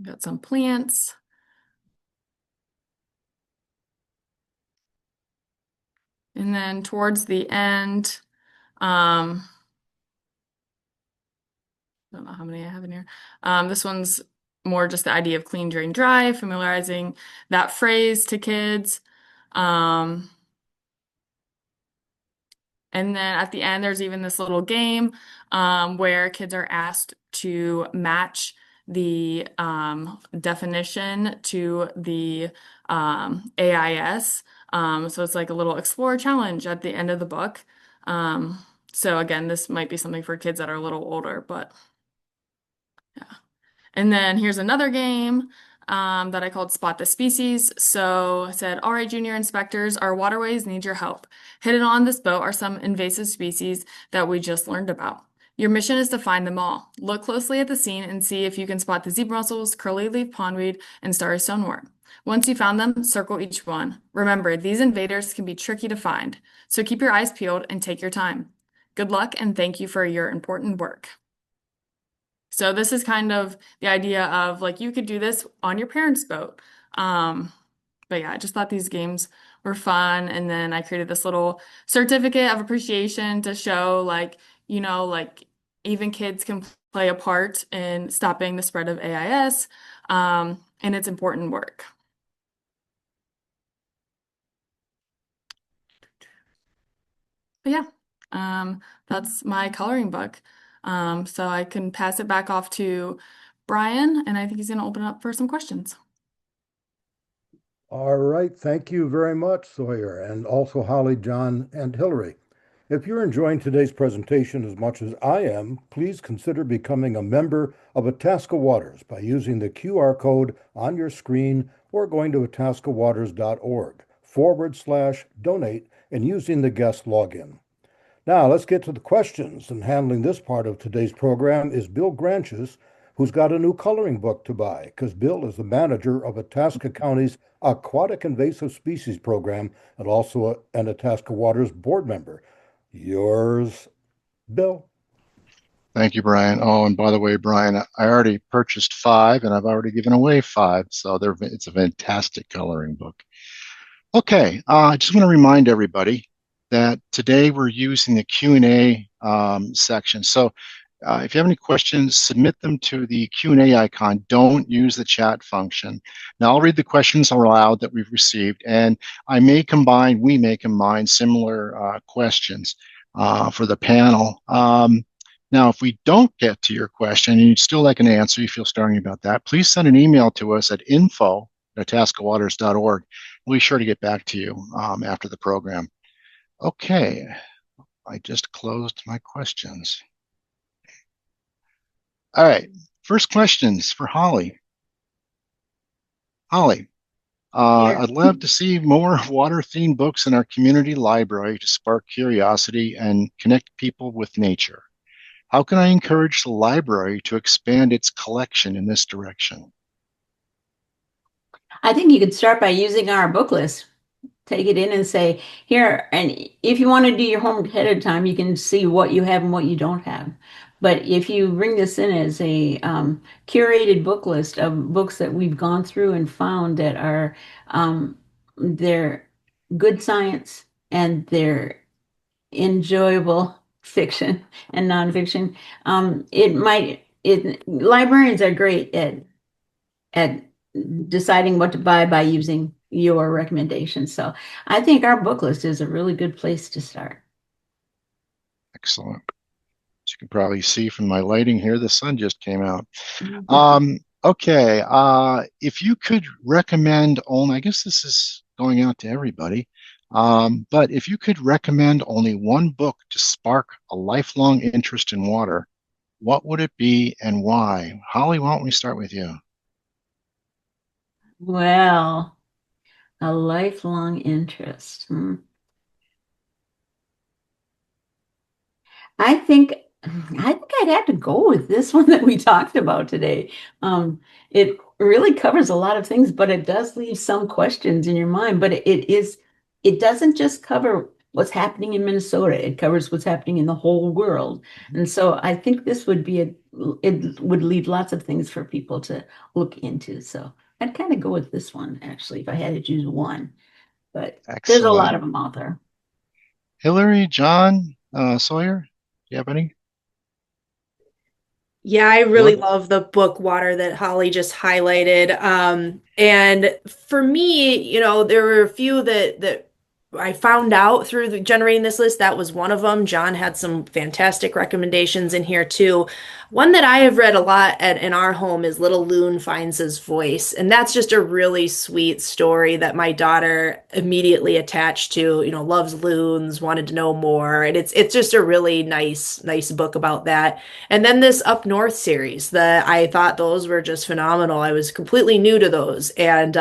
Got some plants. And then towards the end, I don't know how many I have in here. This one's more just the idea of clean, drain, dry, familiarizing that phrase to kids. And then at the end, there's even this little game where kids are asked to match the definition to the AIS. So it's like a little explore challenge at the end of the book. So again, this might be something for kids that are a little older, but yeah. And then here's another game that I called Spot the Species. So I said, all right, junior inspectors, our waterways need your help. Hidden on this boat are some invasive species that we just learned about. Your mission is to find them all. Look closely at the scene and see if you can spot the zebra mussels, curly leaf pondweed, and starry stonewort. Once you found them, circle each one. Remember, these invaders can be tricky to find, so keep your eyes peeled and take your time. Good luck, and thank you for your important work. So this is kind of the idea of like you could do this on your parents' boat. But yeah, I just thought these games were fun. And then I created this little certificate of appreciation to show like, like even kids can play a part in stopping the spread of AIS, and its important work. But yeah, that's my coloring book. So I can pass it back off to Brian, and I think he's going to open up for some questions. All right. Thank you very much, Sawyer, and also Holly, John, and Hilarie. If you're enjoying today's presentation as much as I am, please consider becoming a member of Itasca Waters by using the QR code on your screen or going to itascawaters.org/donate and using the guest login. Now, let's get to the questions. And handling this part of today's program is Bill Granches, who's got a new coloring book to buy, because Bill is the manager of Itasca County's Aquatic Invasive Species Program and also an Itasca Waters board member. Yours, Bill. Thank you, Brian. Oh, and by the way, Brian, I already purchased 5 and I've already given away 5. So it's a fantastic coloring book. Okay, I just want to remind everybody that today we're using the Q&A section. So if you have any questions, submit them to the Q&A icon. Don't use the chat function. Now I'll read the questions aloud that we've received, and we may combine similar questions for the panel. Now, if we don't get to your question and you'd still like an answer, you feel strongly about that, please send an email to us at info@itascawaters.org. We'll be sure to get back to you after the program. Okay, I just closed my questions. All right, first questions for Holly. Holly, I'd love to see more water-themed books in our community library to spark curiosity and connect people with nature. How can I encourage the library to expand its collection in this direction? I think you could start by using our book list. Take it in and say, here, and if you want to do your homework ahead of time, you can see what you have and what you don't have. But if you bring this in as a curated book list of books that we've gone through and found that are they're good science and they're enjoyable fiction and nonfiction, librarians are great at deciding what to buy by using your recommendations. So I think our book list is a really good place to start. Excellent. As you can probably see from my lighting here, the sun just came out. Okay, if you could recommend only, I guess this is going out to everybody, but if you could recommend only one book to spark a lifelong interest in water, what would it be and why? Holly, why don't we start with you? Well, a lifelong interest. I think I'd have to go with this one that we talked about today. It really covers a lot of things, but it does leave some questions in your mind. But it doesn't just cover what's happening in Minnesota. It covers what's happening in the whole world. And so I think this would be it would leave lots of things for people to look into. So I'd kind of go with this one actually if I had to choose one. But there's a lot Excellent. of them out there. Hilarie, John, Sawyer, do you have any? Yeah, I really Look, love the book Water that Holly just highlighted. And for me, there were a few that I found out through generating this list. That was one of them. John had some fantastic recommendations in here too. One that I have read a lot in our home is Little Loon Finds His Voice, and that's just a really sweet story that my daughter immediately attached to. Loves loons, wanted to know more, and it's just a really nice book about that. And then this Up North series that I thought those were just phenomenal. I was completely new to those and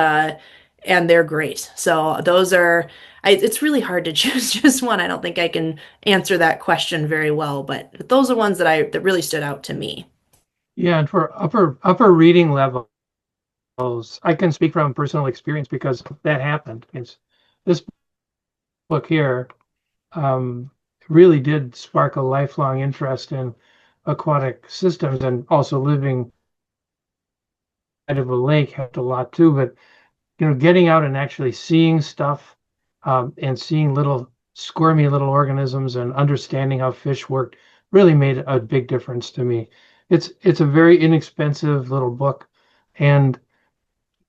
they're great. So those are it's really hard to choose just one. I don't think I can answer that question very well, but those are ones that really stood out to me. Yeah, and for upper reading levels, I can speak from personal experience because that happened. This book here um, really did spark a lifelong interest in aquatic systems, and also living out of a lake helped a lot too. But getting out and actually seeing stuff, and seeing little squirmy little organisms and understanding how fish worked really made a big difference to me. It's a very inexpensive little book and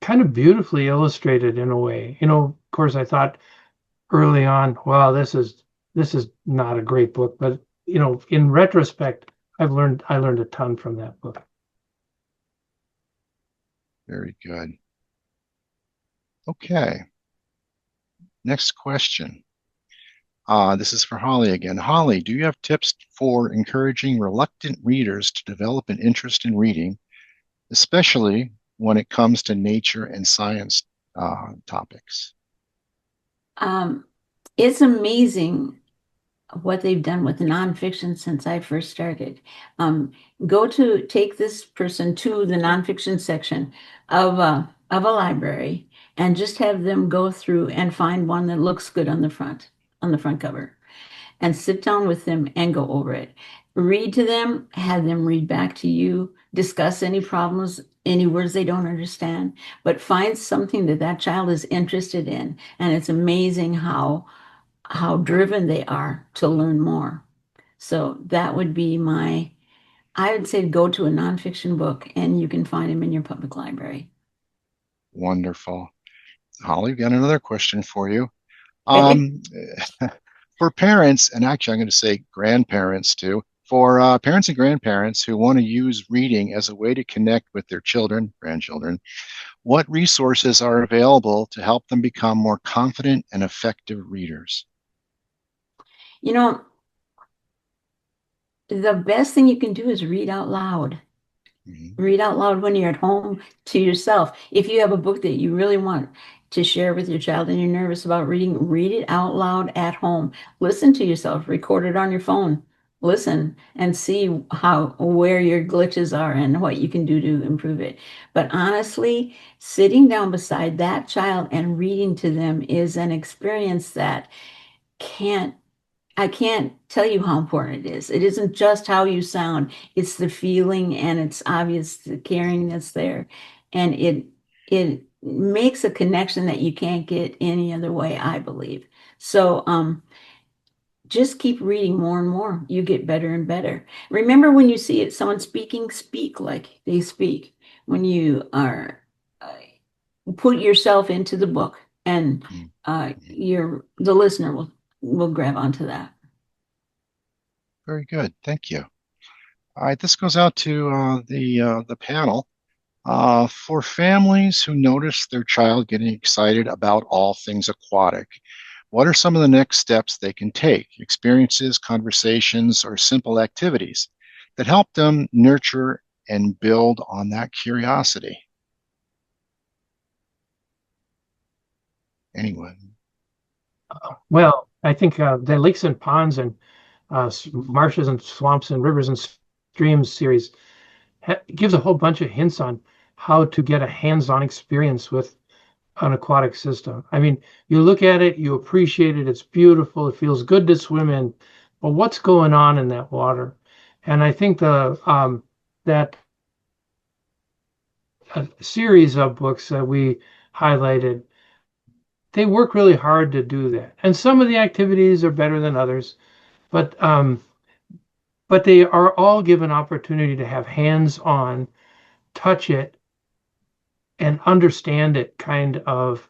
kind of beautifully illustrated in a way. Of course, I thought early on, wow, this is not a great book, but in retrospect, I learned a ton from that book. very good. Okay, next question. This is for Holly again. Holly, do you have tips for encouraging reluctant readers to develop an interest in reading, especially when it comes to nature and science topics? Um, it's amazing what they've done with nonfiction since I first started. Um, take this person to the nonfiction section of a library and just have them go through and find one that looks good on the front cover, and sit down with them and go over it. Read to them, have them read back to you, discuss any problems, any words they don't understand, but find something that that child is interested in. And it's amazing how driven they are to learn more. So that would be I would say go to a nonfiction book and you can find them in your public library. Wonderful. Holly, we've got another question for you. Okay. Um, for parents, and actually I'm going to say grandparents too, for parents and grandparents who want to use reading as a way to connect with their children, grandchildren, what resources are available to help them become more confident and effective readers? You know, the best thing you can do is read out loud. Mhm. Read out loud when you're at home to yourself. If you have a book that you really want to share with your child and you're nervous about reading, read it out loud at home. Listen to yourself, record it on your phone. Listen and see where your glitches are and what you can do to improve it. But honestly, sitting down beside that child and reading to them is an experience that can't I can't tell you how important it is. It isn't just how you sound, it's the feeling and it's obvious the caring that's there. And it makes a connection that you can't get any other way, I believe. So just keep reading more and more. You get better and better. Remember when you see it, someone speaking, speak like they speak. When you are put yourself into the book and Mhm. the listener will grab onto that. Very good. Thank you. All right, this goes out to the panel. For families who notice their child getting excited about all things aquatic, what are some of the next steps they can take? Experiences, conversations, or simple activities that help them nurture and build on that curiosity? Anyone? Well, I think the lakes and ponds and marshes and swamps and rivers and streams series gives a whole bunch of hints on how to get a hands-on experience with an aquatic system. I mean, you look at it, you appreciate it, it's beautiful, it feels good to swim in, but what's going on in that water? And I think that series of books that we highlighted, they work really hard to do that. And some of the activities are better than others, but they are all given opportunity to have hands-on, touch it, and understand it kind of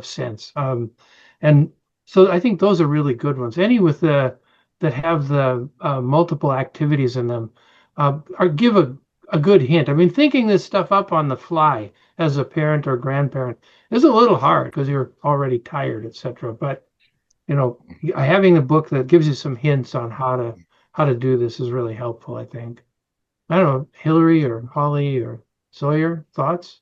sense. And so I think those are really good ones. Any with the that have the multiple activities in them are give a good hint. I mean, thinking this stuff up on the fly as a parent or grandparent is a little hard because you're already tired, etc. But having a book that gives you some hints on how to do this is really helpful, I think. I don't know, Hilarie or Holly or Sawyer, thoughts?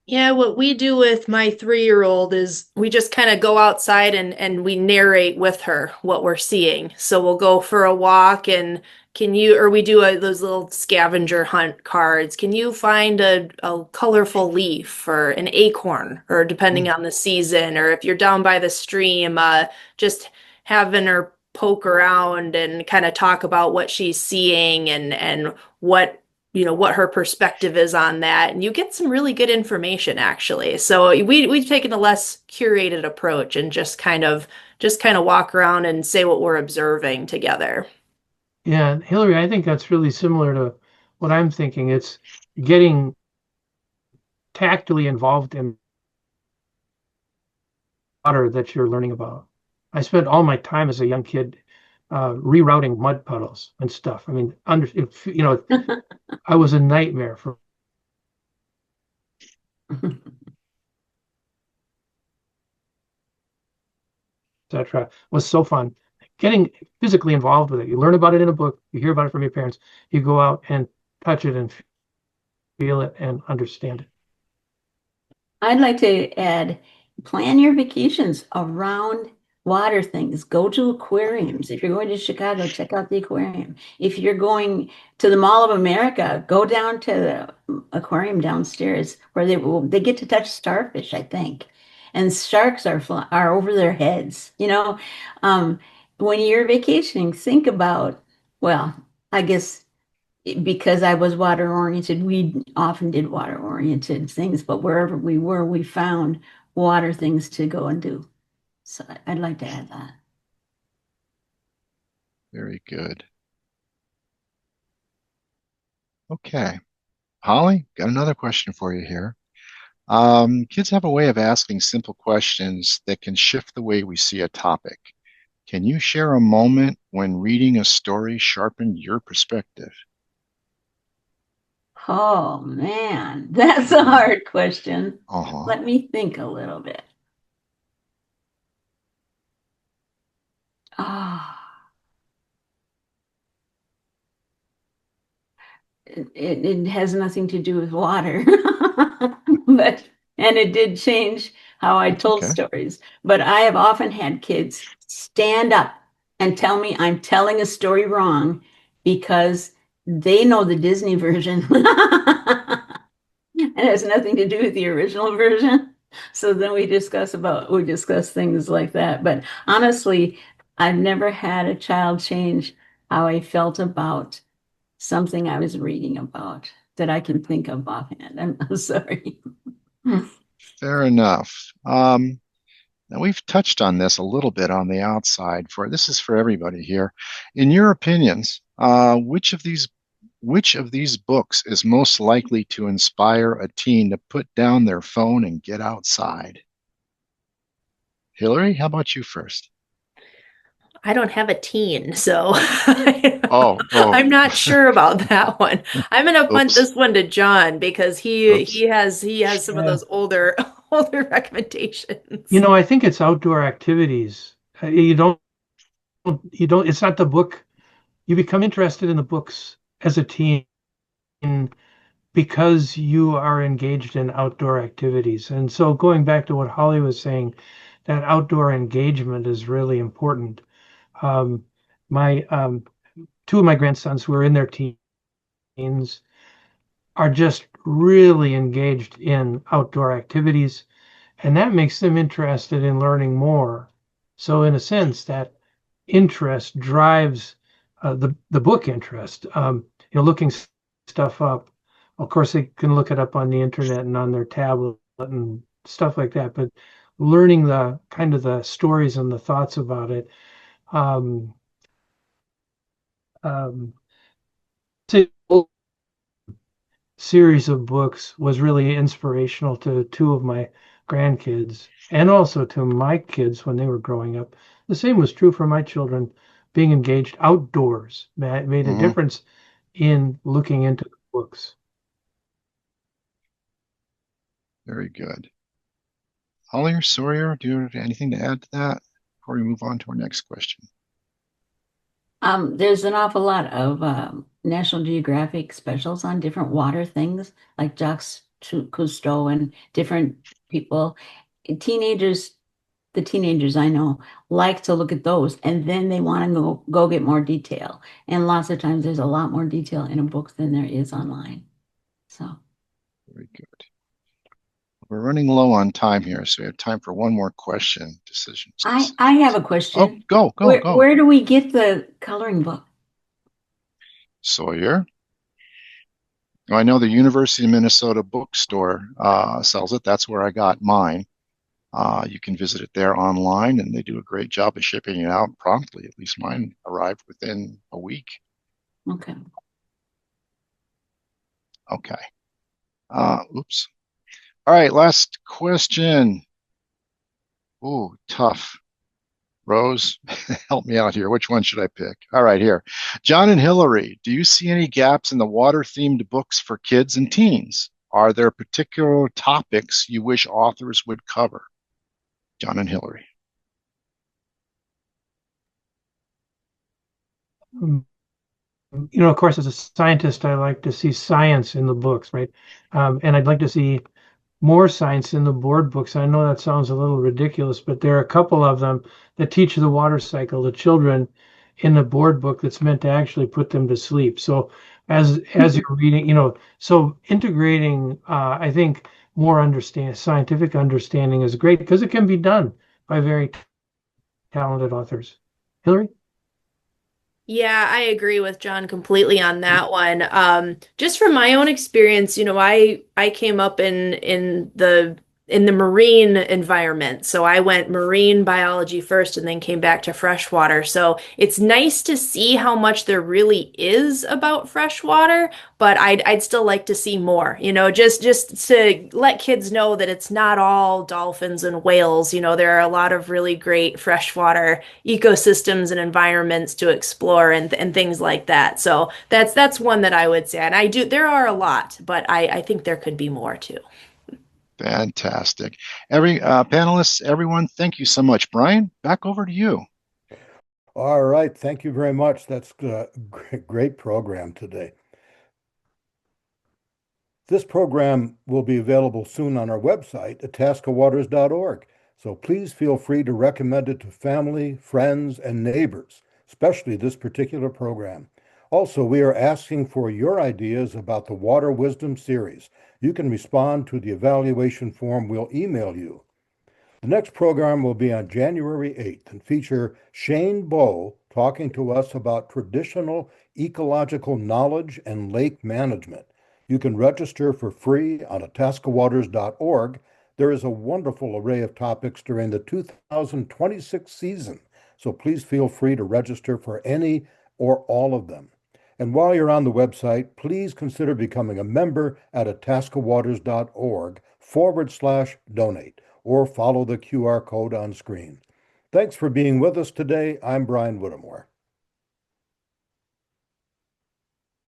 Yeah, what we do with my 3-year-old is we just kind of go outside and we narrate with her what we're seeing. So we'll go for a walk and we do those little scavenger hunt cards. Can you find a colorful leaf or an acorn, or depending on the season, or if you're down by the stream, just having her poke around and kind of talk about what she's seeing and what her perspective is on that, and you get some really good information actually. So we've taken a less curated approach and just kind of walk around and say what we're observing together. Yeah, Hilarie, I think that's really similar to what I'm thinking. It's getting tactily involved in water that you're learning about. I spent all my time as a young kid rerouting mud puddles and stuff. I mean, I was a nightmare for etc. Was so fun. Getting physically involved with it. You learn about it in a book, you hear about it from your parents, you go out and touch it and feel it and understand it. I'd like to add, plan your vacations around water things. Go to aquariums. If you're going to Chicago, check out the aquarium. If you're going to the Mall of America, go down to the aquarium downstairs where they get to touch starfish, I think. And sharks are over their heads. When you're vacationing, think about, well, I guess because I was water oriented, we often did water oriented things, but wherever we were, we found water things to go and do. So I'd like to add that. Very good. Okay. Holly, got another question for you here. Kids have a way of asking simple questions that can shift the way we see a topic. Can you share a moment when reading a story sharpened your perspective? Oh man, that's a hard question. Uh-huh. Let me think a little bit. Ah, it has nothing to do with water, and it did change how I told Okay. stories. But I have often had kids stand up and tell me I'm telling a story wrong because they know the Disney version. It has nothing to do with the original version. So then we discuss things like that. But honestly, I've never had a child change how I felt about something I was reading about that I can think of offhand. I'm sorry. Fair enough. Now we've touched on this a little bit on the outside. This is for everybody here. In your opinions, which of these books is most likely to inspire a teen to put down their phone and get outside? Hilarie, how about you first? I don't have a teen, so Oh, I'm not sure about that one. I'm gonna punt oops. this one to John because he Oops. he has some of Yeah. those older recommendations. You know, I think it's outdoor activities. It's not the book. You become interested in the books as a teen because you are engaged in outdoor activities. And so going back to what Holly was saying, that outdoor engagement is really important. Um, my two of my grandsons who are in their teens are just really engaged in outdoor activities, and that makes them interested in learning more. So in a sense, that interest drives the book interest. Looking stuff up. Of course, they can look it up on the internet and on their tablet and stuff like that. But learning the kind of the stories and the thoughts about it. Um, um, series of books was really inspirational to two of my grandkids and also to my kids when they were growing up. The same was true for my children. Being engaged outdoors made a Hmm. difference in looking into the books. Very good. Holly or Sawyer, do you have anything to add to that before we move on to our next question? There's an awful lot of National Geographic specials on different water things, like Jacques Cousteau and different people. Teenagers, the teenagers I know, like to look at those, and then they want to go get more detail. And lots of times, there's a lot more detail in a book than there is online. So Very good. We're running low on time here, so we have time for one more question. Decisions. I have a Oh, question. go. Where do we get the coloring book? Sawyer. I know the University of Minnesota bookstore sells it. That's where I got mine. You can visit it there online, and they do a great job of shipping it out promptly. At least mine arrived within a week. Okay. Okay. Oops. All right, last question. Ooh, tough. Rose, help me out here. Which one should I pick? All right, here. John and Hilarie, do you see any gaps in the water-themed books for kids and teens? Are there particular topics you wish authors would cover? John and Hilarie. Of course, as a scientist, I like to see science in the books, right? And I'd like to see more science in the board books. I know that sounds a little ridiculous, but there are a couple of them that teach the water cycle to children in the board book that's meant to actually put them to sleep. So as you're reading, so integrating, I think more scientific understanding is great because it can be done by very talented authors. Hilarie? Yeah, I agree with John completely on that one. Just from my own experience, I came up in the marine environment. So I went marine biology first and then came back to freshwater. So it's nice to see how much there really is about freshwater, but I'd still like to see more, just to let kids know that it's not all dolphins and whales. There are a lot of really great freshwater ecosystems and environments to explore and things like that. So that's one that I would say. And there are a lot, but I think there could be more too. Fantastic. Every panelists, everyone, thank you so much. Brian, back over to you. All right. Thank you very much. That's a great program today. This program will be available soon on our website at tascawaters.org. So please feel free to recommend it to family, friends, and neighbors, especially this particular program. Also, we are asking for your ideas about the Water Wisdom series. You can respond to the evaluation form we'll email you. The next program will be on January 8th and feature Shane Bowe talking to us about traditional ecological knowledge and lake management. You can register for free on atascawaters.org. There is a wonderful array of topics during the 2026 season, so please feel free to register for any or all of them. And while you're on the website, please consider becoming a member at atascawaters.org/donate or follow the QR code on screen. Thanks for being with us today. I'm Brian Whittemore.